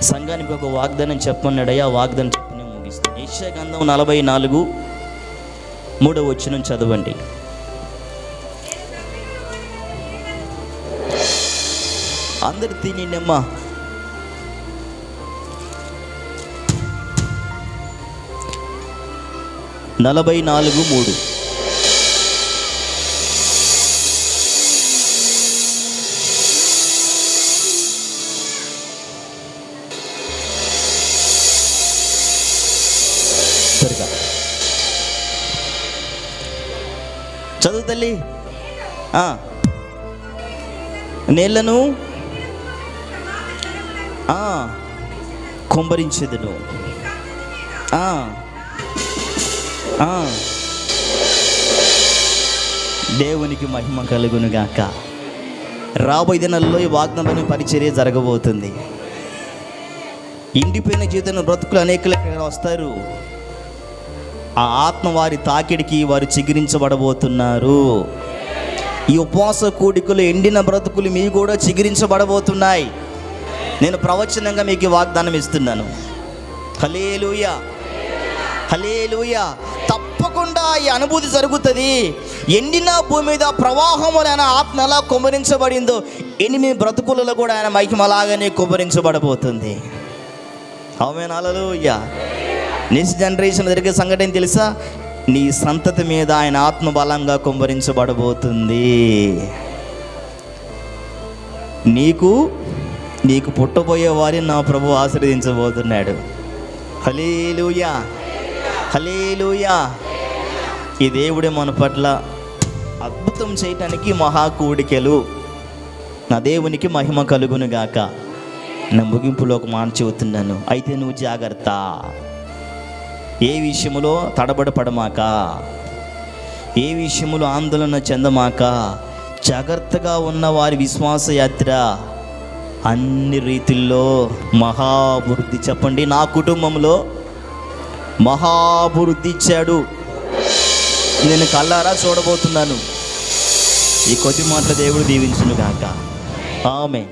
సంఘానికి ఒక వాగ్దానం చెప్పమన్నాడయ్యా, ఆ వాగ్దానం చెప్పి నేను ముగిస్తాను. యెషయా గ్రంథం 44:3 చదవండి. అందరు తినిమ్మా. నలభై 44:3. సరిగా చదువు తల్లి. నీళ్లను కుమ్మరించెదను. దేవునికి మహిమ కలుగును గాక. రాబోయే దినాల్లో ఈ వాగ్దానం పరిచర్య జరగబోతుంది. ఎండిపోయిన జీవితంలో బ్రతుకులు అనేకులు వస్తారు. ఆ ఆత్మ వారి తాకిడికి వారు చిగురించబడబోతున్నారు. ఈ ఉపవాస కూడికలు ఎండిన బ్రతుకులు మీ కూడా చిగురించబడబోతున్నాయి. నేను ప్రవచనంగా మీకు వాగ్దానం ఇస్తున్నాను. హల్లెలూయా, హల్లెలూయా. తప్పకుండా ఈ అనుభూతి జరుగుతుంది. ఎండిన భూమి మీద ప్రవాహములైన ఆత్మ ఎలా కుమ్మరించబడిందో ఎనిమిది బ్రతుకులలో కూడా ఆయన మహిమ అలాగనే కుమ్మరించబడబోతుంది. ఆమేన్, హల్లెలూయా. నెక్స్ట్ జనరేషన్ జరిగే సంఘటన తెలుసా? నీ సంతతి మీద ఆయన ఆత్మ బలంగా కుమ్మరించబడబోతుంది. నీకు పుట్టబోయే వారిని నా ప్రభు ఆశీర్వదించబోతున్నాడు. హల్లెలూయా, హల్లెలూయా. ఈ దేవుడే మన పట్ల అద్భుతం చేయటానికి మహాకూడికలు. నా దేవునికి మహిమ కలుగును గాక. నా ముగింపులో ఒక మాట చెబుతున్నాను. అయితే నువ్వు జాగ్రత్త. ఏ విషయంలో తడబడపడమాక, ఏ విషయంలో ఆందోళన చెందమాక. జాగ్రత్తగా ఉన్న వారి విశ్వాస యాత్ర అన్ని రీతిల్లో మహాభివృద్ధి. చెప్పండి, నా కుటుంబంలో మహాభివృద్ధి ఇచ్చాడు. నేను కళ్ళారా చూడబోతున్నాను. ఈ కొద్ది మాటలు దేవుడు దీవించును గాక. ఆమేన్.